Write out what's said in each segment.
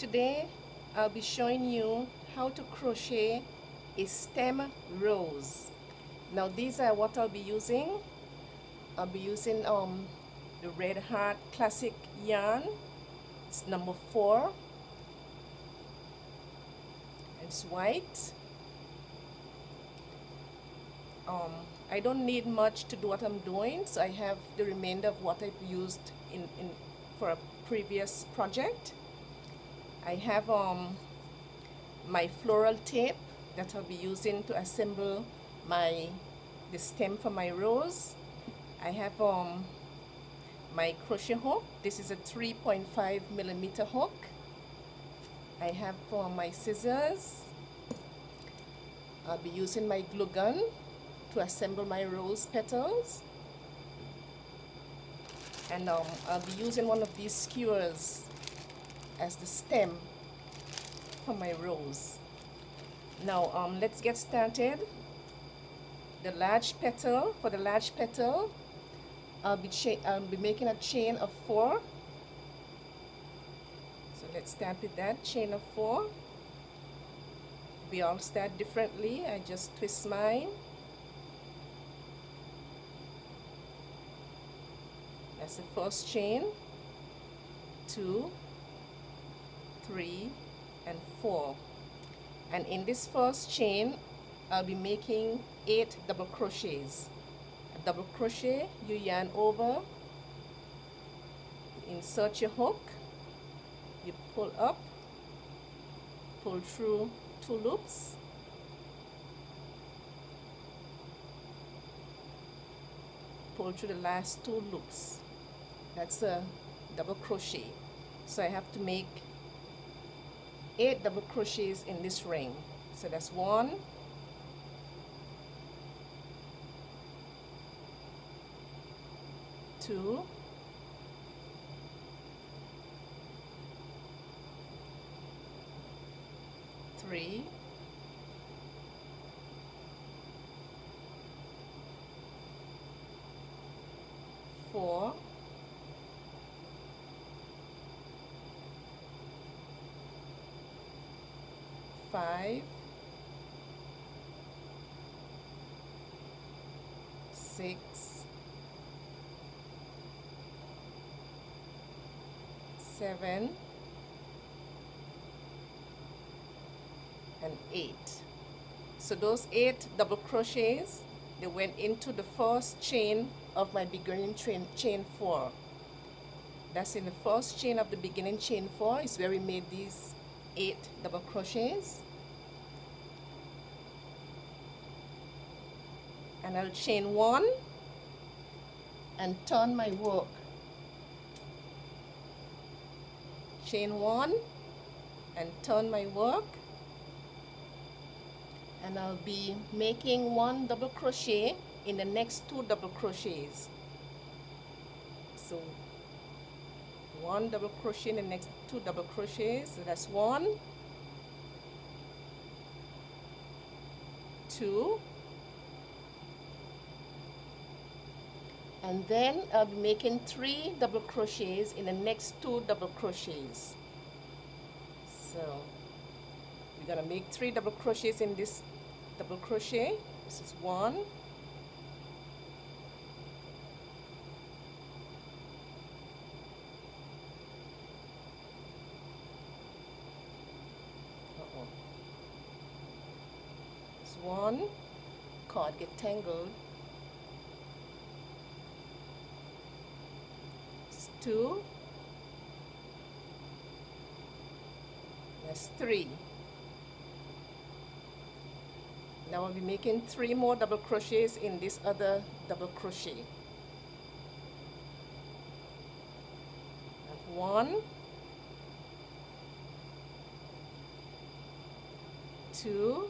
today I'll be showing you how to crochet a stem rose. Now these are what I'll be using. I'll be using the Red Heart Classic yarn. It's number 4. It's white. I don't need much to do what I'm doing, so I have the remainder of what I've used for a previous project. I have my floral tape that I'll be using to assemble the stem for my rose. I have my crochet hook. This is a 3.5mm hook. I have my scissors. I'll be using my glue gun to assemble my rose petals, and I'll be using one of these skewers as the stem for my rose. Now let's get started. For the large petal, I'll be making a chain of 4. So let's start with that chain of 4. We all start differently. I just twist mine. That's the first chain. 2, 3, and 4. And in this first chain, I'll be making 8 double crochets. A double crochet, you yarn over, insert your hook, you pull up, pull through 2 loops, pull through the last 2 loops. That's a double crochet. So I have to make 8 double crochets in this ring. So that's 1, 2, 3, 4, 5, 6, 7, and 8. So those 8 double crochets, they went into the first chain of my beginning chain 4. That's in the first chain of the beginning chain 4 is where we made these 8 double crochets. And I'll chain 1 and turn my work. Chain 1 and turn my work, and I'll be making 1 double crochet in the next 2 double crochets. So 1 double crochet in the next 2 double crochets. So that's 1, 2, and then I'll be making 3 double crochets in the next 2 double crochets. So we're gonna make 3 double crochets in this double crochet. This is 1, 1, cord get tangled. 2, that's 3. Now I'll be making 3 more double crochets in this other double crochet. 1, 2,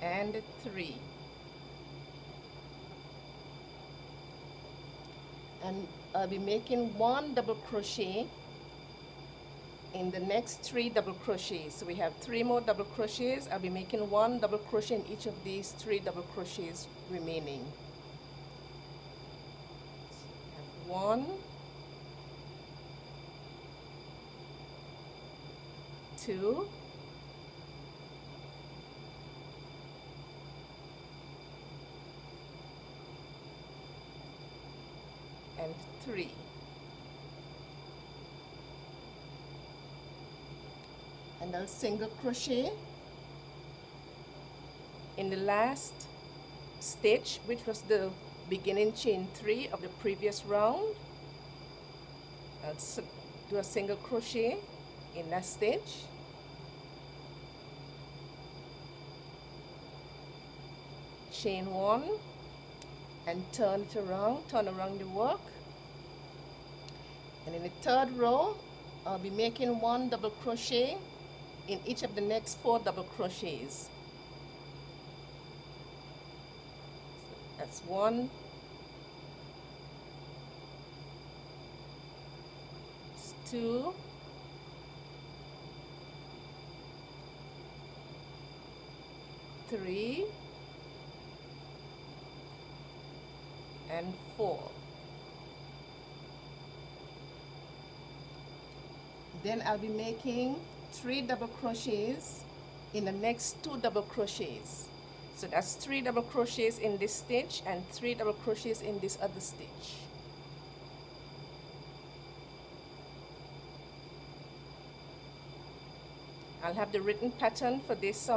and 3. And I'll be making 1 double crochet in the next 3 double crochets. So we have 3 more double crochets. I'll be making 1 double crochet in each of these 3 double crochets remaining. So we have 1, 2, and 3. And I'll single crochet in the last stitch, which was the beginning chain 3 of the previous round. I'll do a single crochet in that stitch, chain 1, and turn it around, turn around the work. And in the third row, I'll be making 1 double crochet in each of the next 4 double crochets. So that's 1, 2, 3, and 4. Then I'll be making 3 double crochets in the next 2 double crochets. So that's 3 double crochets in this stitch and 3 double crochets in this other stitch. I'll have the written pattern for this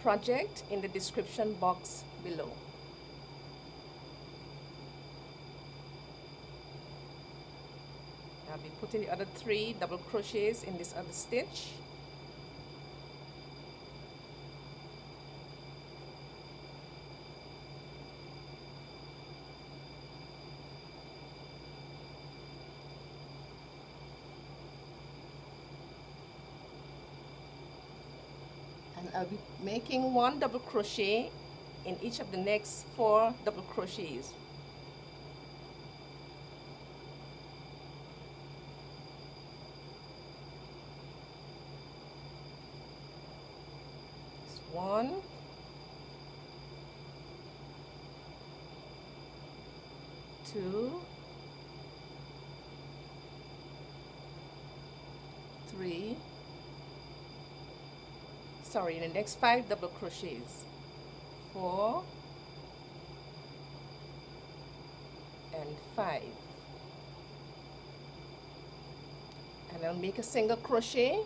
project in the description box below. I'll be putting the other 3 double crochets in this other stitch. And I'll be making 1 double crochet in each of the next 4 double crochets. It's 1, 2, 3, sorry, in the next 5 double crochets, 4 and 5, and I'll make a single crochet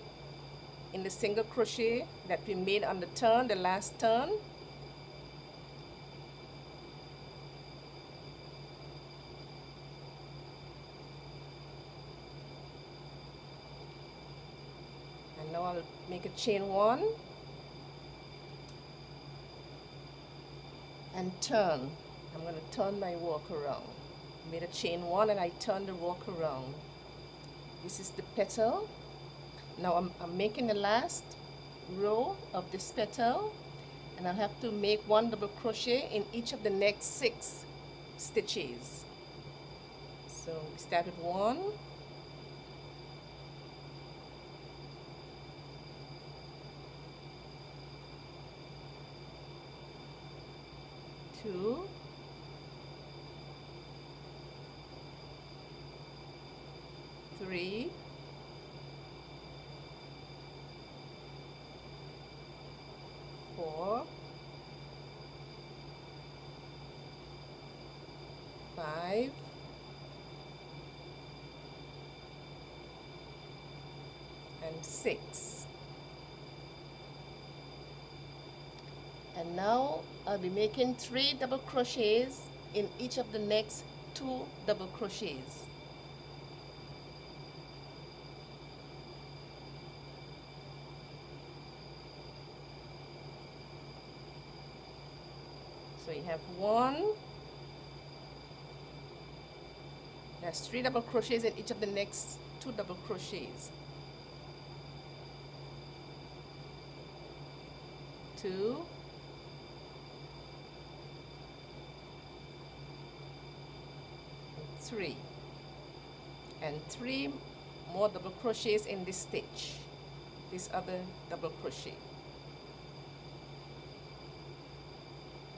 in the single crochet that we made on the turn, the last turn. And now I'll make a chain 1 and turn. I'm going to turn my work around. Made a chain 1 and I turn the work around. This is the petal. Now I'm making the last row of this petal, and I'll have to make 1 double crochet in each of the next 6 stitches. So we start with 1, 2, 3, 4, 5, and 6. And now I'll be making 3 double crochets in each of the next 2 double crochets. So you have 1, that's 3 double crochets in each of the next 2 double crochets. 2, 3, and 3 more double crochets in this stitch, this other double crochet.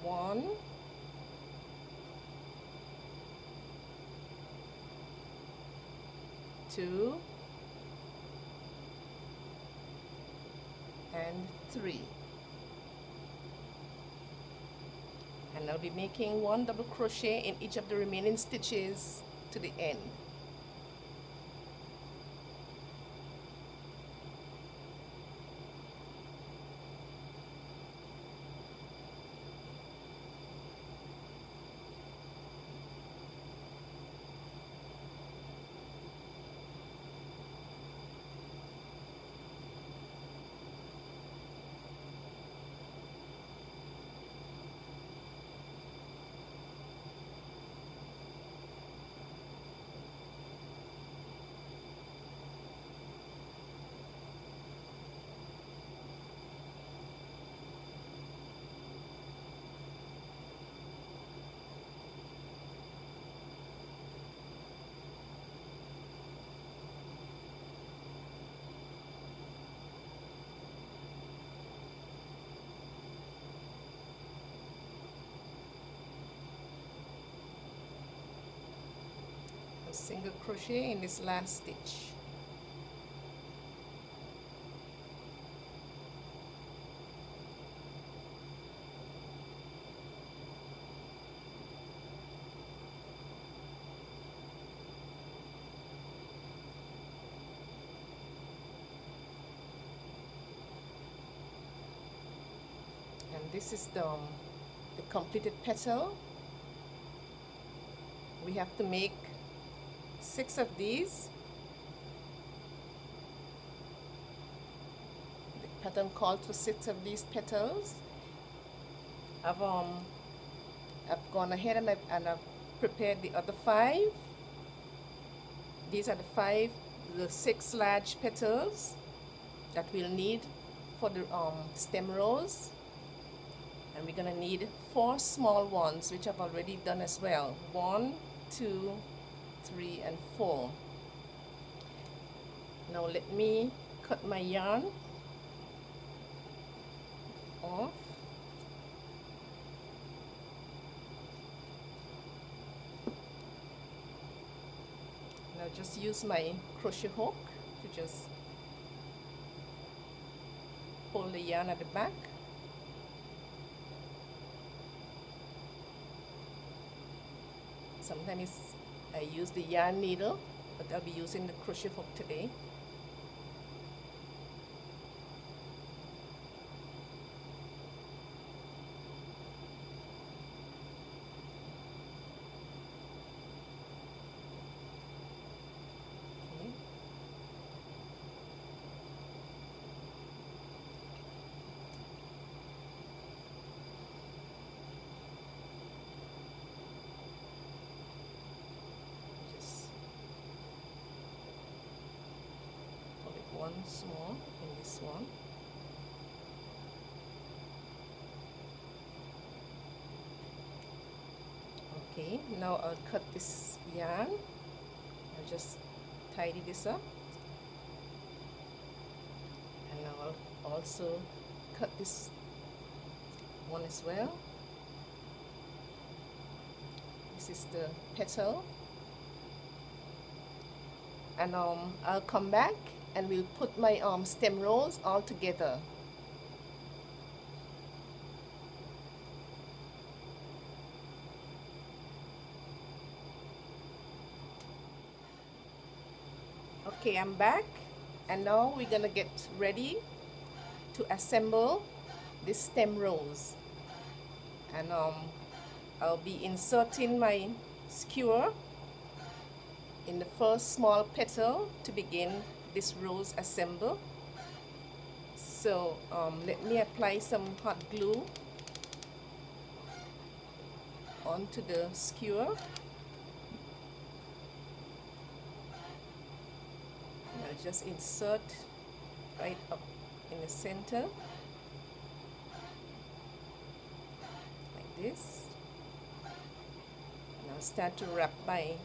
1, 2, and 3. And I'll be making 1 double crochet in each of the remaining stitches to the end. A single crochet in this last stitch. And this is the completed petal. We have to make 6 of these. The pattern called for 6 of these petals. I've gone ahead and I've prepared the other 5. These are the 6 large petals that we'll need for the stem rows. And we're gonna need 4 small ones, which I've already done as well. 1, 2, 3, and 4. Now let me cut my yarn off. Now just use my crochet hook to just pull the yarn at the back. Sometimes I use the yarn needle, but I'll be using the crochet hook today. Okay. Once more in this one. Okay, now I'll cut this yarn. I'll just tidy this up, and now I'll also cut this one as well. This is the petal, and I'll come back and we'll put my stem rows all together. Okay, I'm back, and now we're gonna get ready to assemble the stem rows. And I'll be inserting my skewer in the first small petal to begin this rose assemble. So let me apply some hot glue onto the skewer, and I'll just insert right up in the center like this, and I'll start to wrap my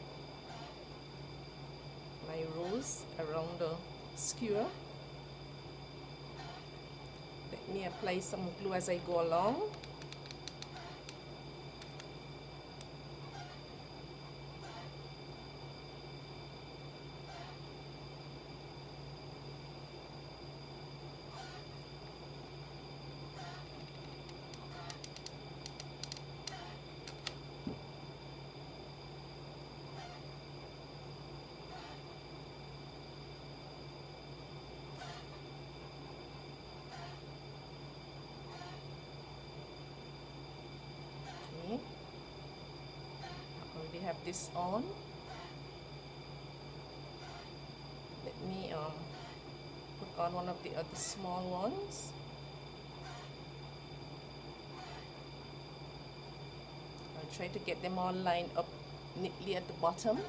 rose around the skewer. Let me apply some glue as I go along. this on. Let me put on one of the other small ones. I'll try to get them all lined up neatly at the bottom.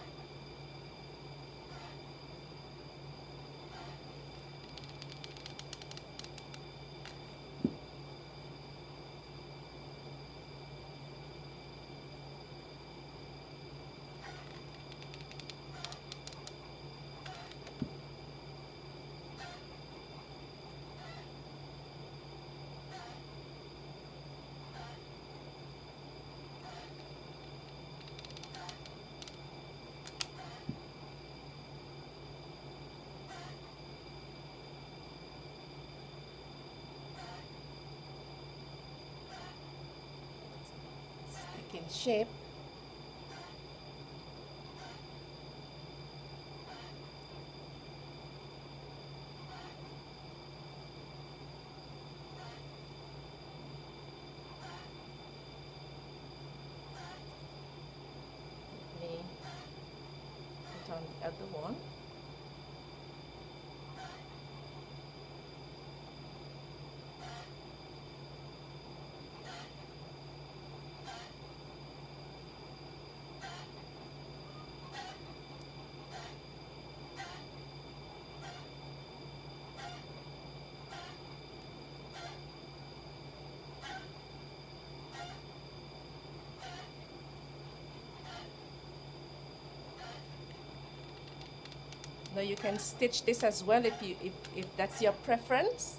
In shape. Let me put on the other one. Now you can stitch this as well if that's your preference.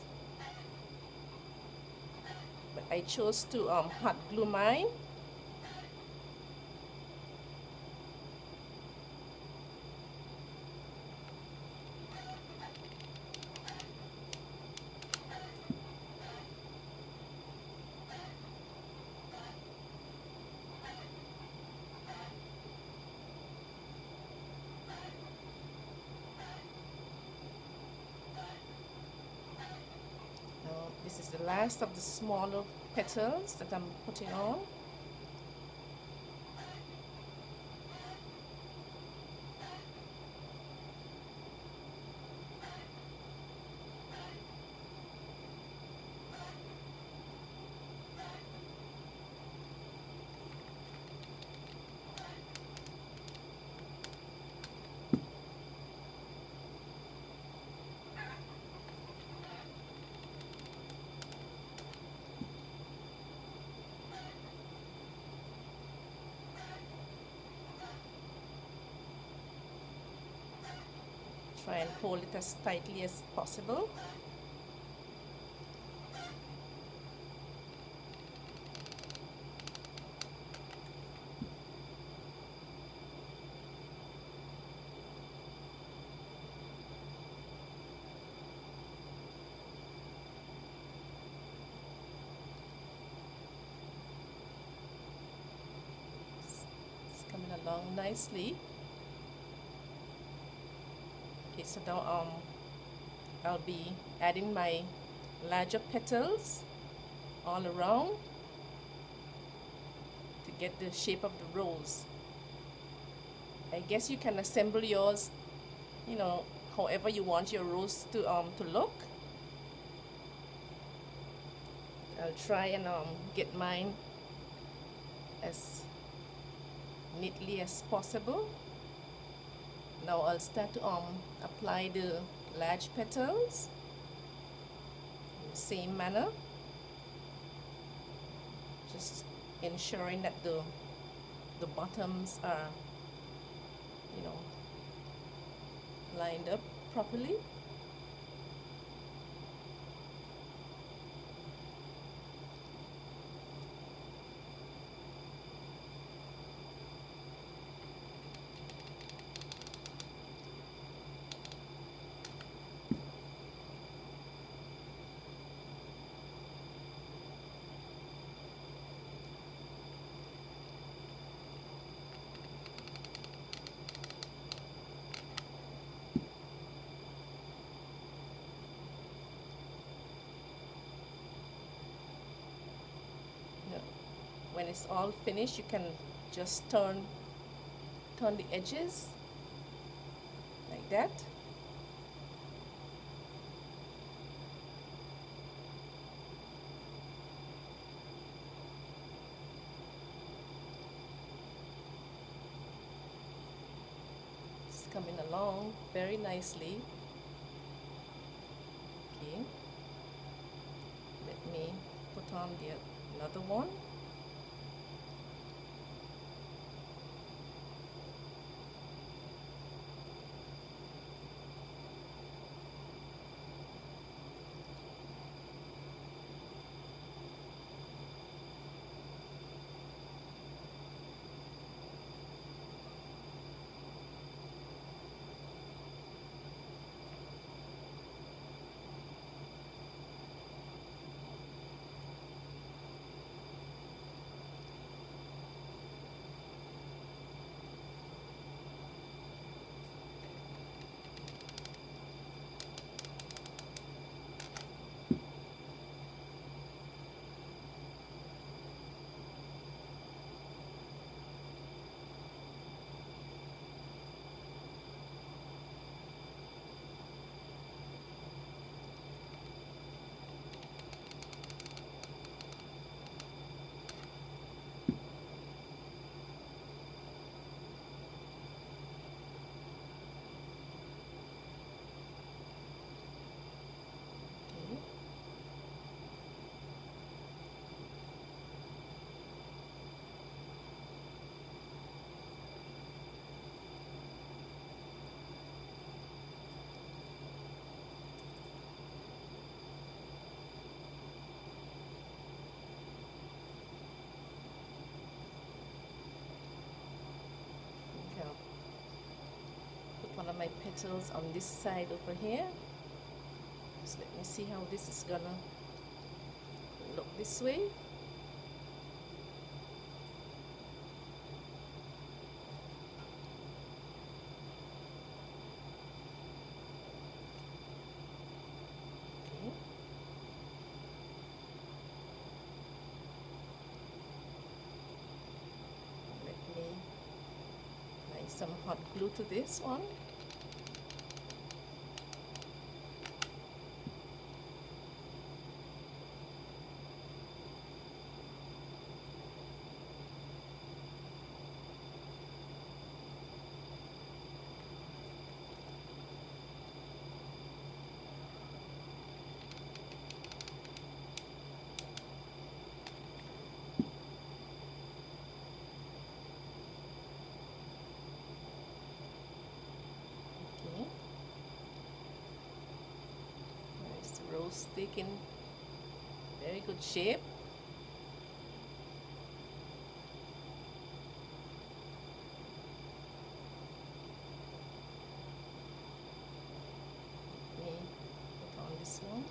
But I chose to hot glue mine. This is the last of the smaller petals that I'm putting on. Try and hold it as tightly as possible. It's coming along nicely. Okay, so now I'll be adding my larger petals all around to get the shape of the rose. I guess you can assemble yours, you know, however you want your rose to look. I'll try and get mine as neatly as possible. Now I'll start to apply the large petals in the same manner, just ensuring that the bottoms are, you know, lined up properly. When it's all finished, you can just turn turn the edges like that. It's coming along very nicely. Okay, let me put on another one. One of my petals on this side over here. Just let me see how this is gonna look this way. Okay. Let me apply some hot glue to this one. Rose stick in very good shape. Let me put on this one.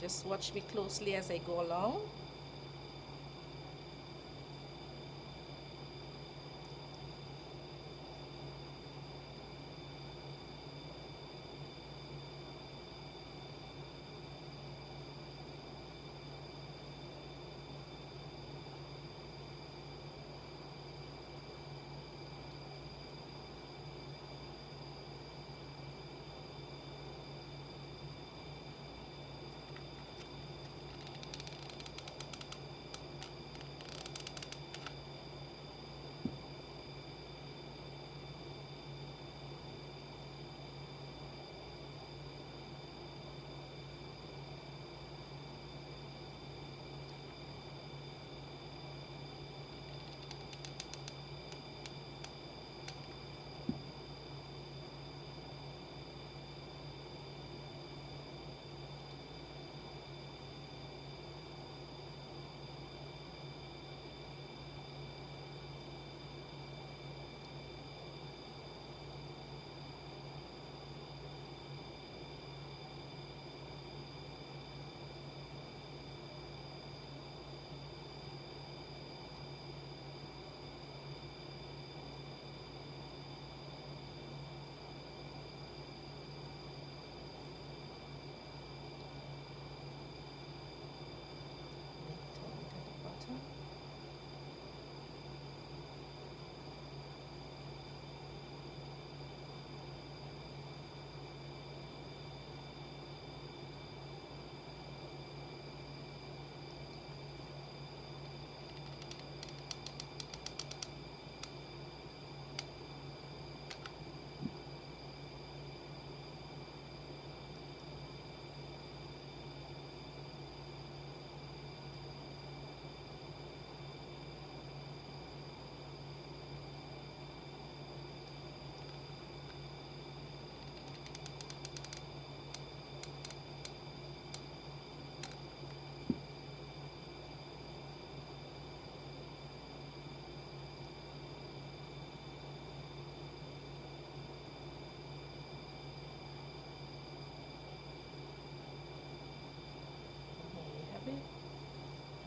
Just watch me closely as I go along.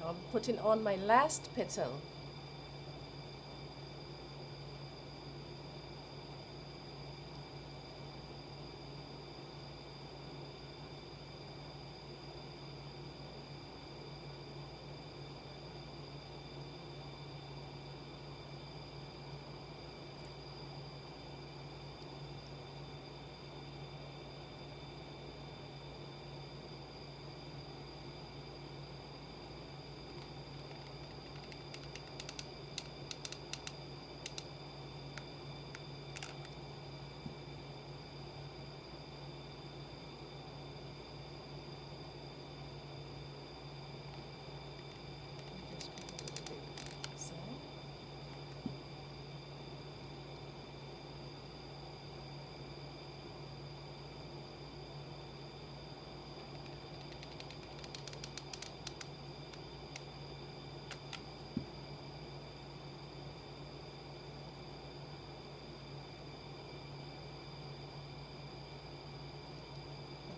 I'm putting on my last petal.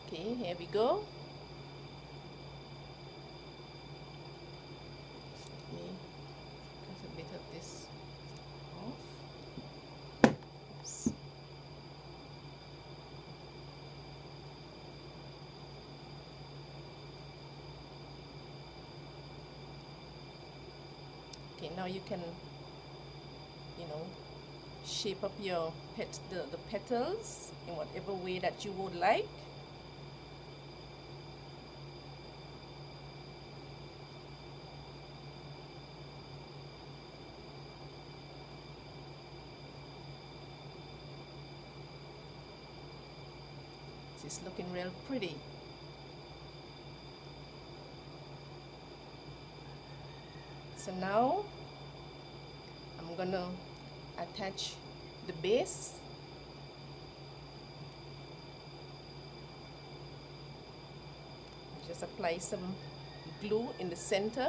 Okay, here we go. Let me cut a bit of this off. Oops. Okay, now you can, shape up your the petals in whatever way that you would like. It's looking real pretty. So now I'm gonna attach the base. Just apply some glue in the center.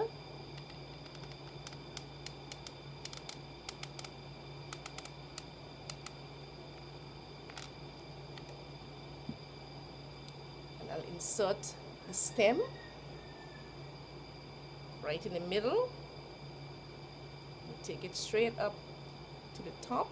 And I'll insert the stem right in the middle. And take it straight up to the top.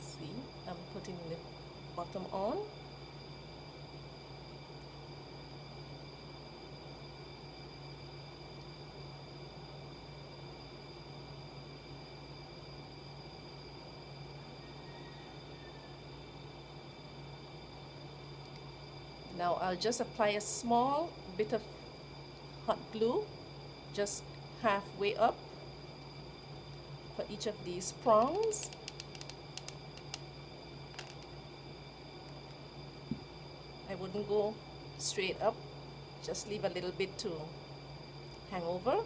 See, I'm putting the bottom on. Now I'll just apply a small bit of hot glue just halfway up for each of these prongs. I wouldn't go straight up, just leave a little bit to hang over.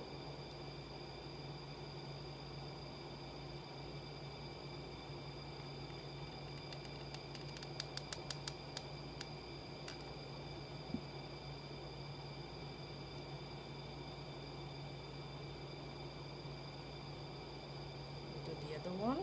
Do the other one.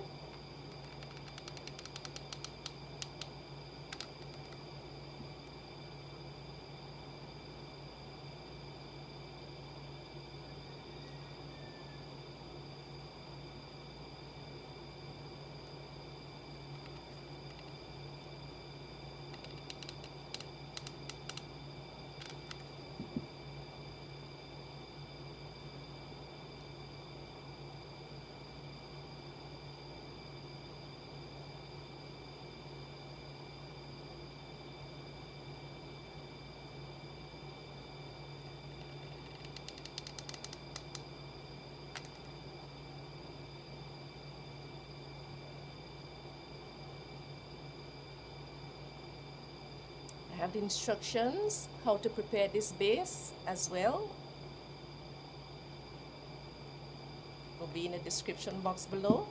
I have the instructions how to prepare this base as well. Will be in the description box below.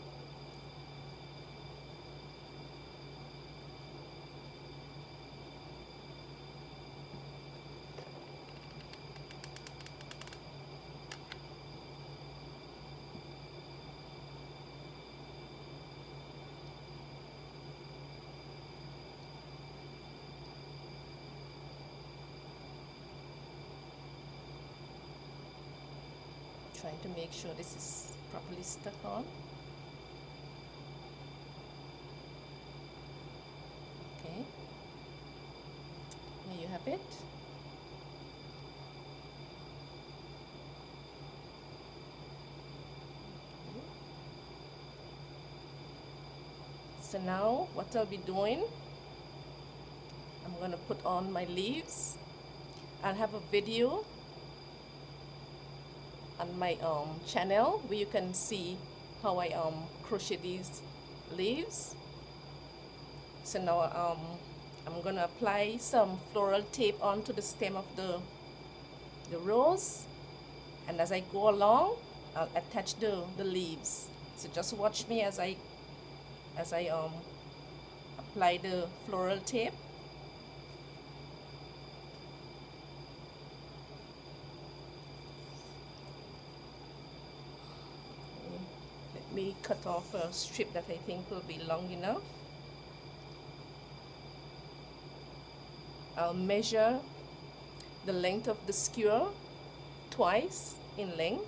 trying to make sure this is properly stuck on. Okay, there you have it. So now what I'll be doing, I'm going to put on my leaves. I'll have a video on my channel where you can see how I crochet these leaves. So now I'm going to apply some floral tape onto the stem of the rose, and as I go along I'll attach the leaves. So just watch me as I apply the floral tape. Let me cut off a strip that I think will be long enough. I'll measure the length of the skewer twice in length.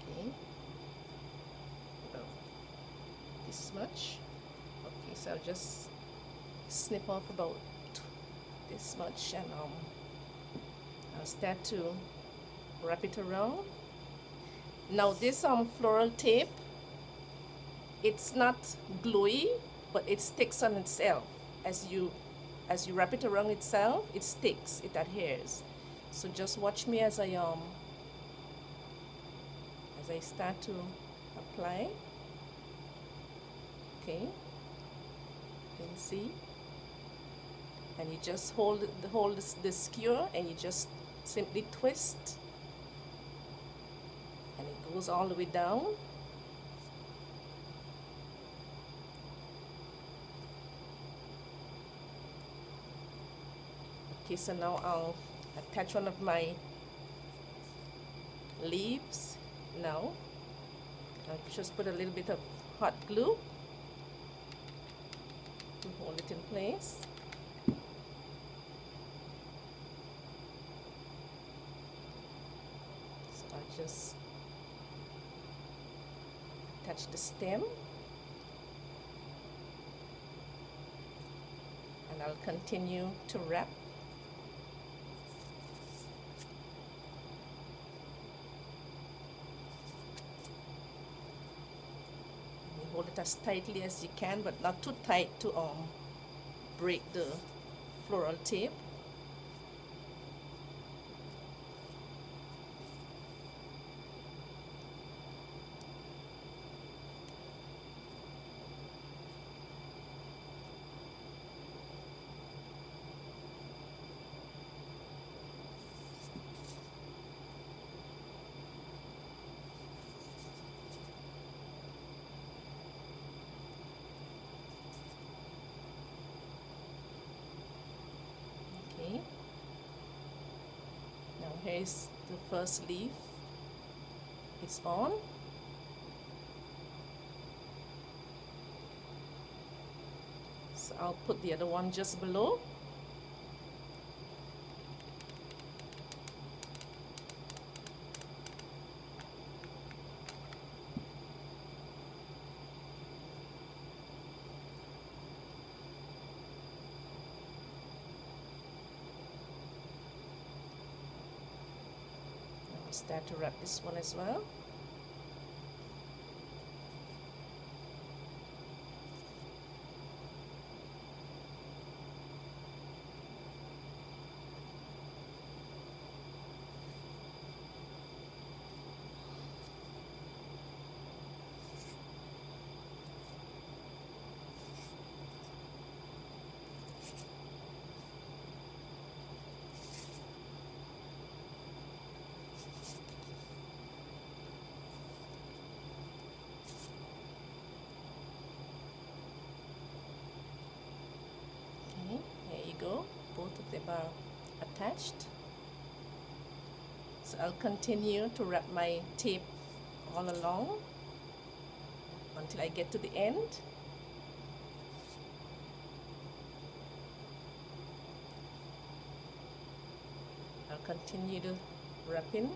Okay, about this much. Okay, so I'll just snip off about this much, and I'll start to wrap it around. Now this floral tape, it's not gluey, but it sticks on itself. As you wrap it around itself, it sticks, it adheres. So just watch me as I start to apply. Okay, you can see, and you just hold the skewer, and you just simply twist, and it goes all the way down. Okay, so now I'll attach one of my leaves. Now I'll just put a little bit of hot glue to hold it in place. So I'll just attach the stem, and I'll continue to wrap. Hold it as tightly as you can, but not too tight to break the floral tape. Now here's the first leaf, it's on. So I'll put the other one just below. Start to wrap this one as well. Go, both of them are attached. So I'll continue to wrap my tape all along until I get to the end. continue the wrapping.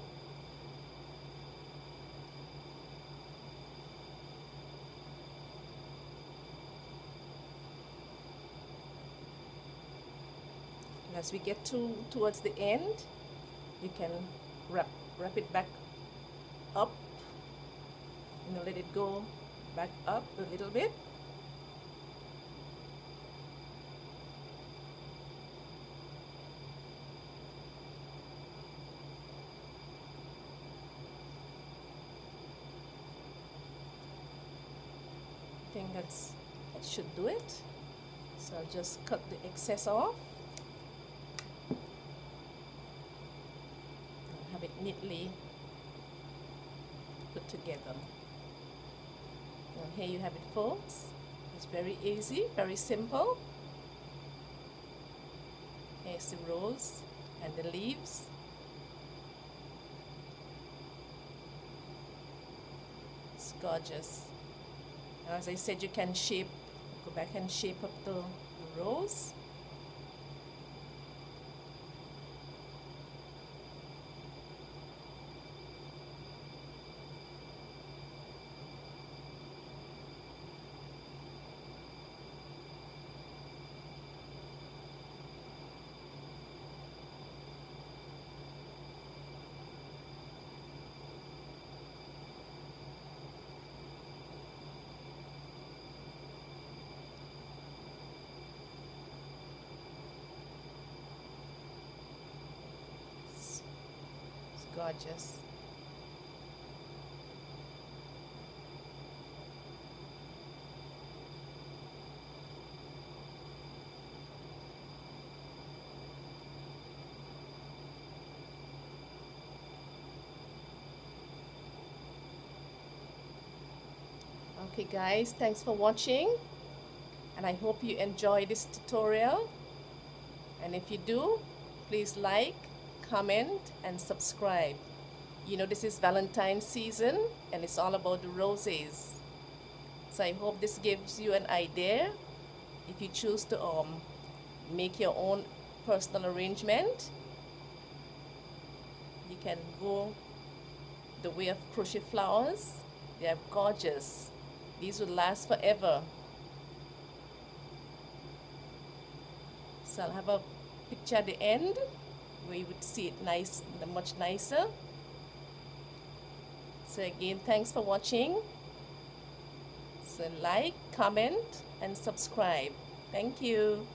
And as we get towards the end, you can wrap it back up, let it go back up a little bit. I think that should do it. So I'll just cut the excess off. And have it neatly put together. And here you have it, folks. It's very easy, very simple. Here's the rose and the leaves. It's gorgeous. As I said, you can go back and shape up the rose. Gorgeous. Okay guys, thanks for watching, and I hope you enjoy this tutorial. And if you do, please like, comment and subscribe. You know, this is Valentine's season and it's all about the roses. So I hope this gives you an idea. If you choose to make your own personal arrangement, you can go the way of crochet flowers. They are gorgeous. These will last forever. So I'll have a picture at the end where you would see it nice, much nicer. So again, thanks for watching. So like, comment and subscribe. Thank you.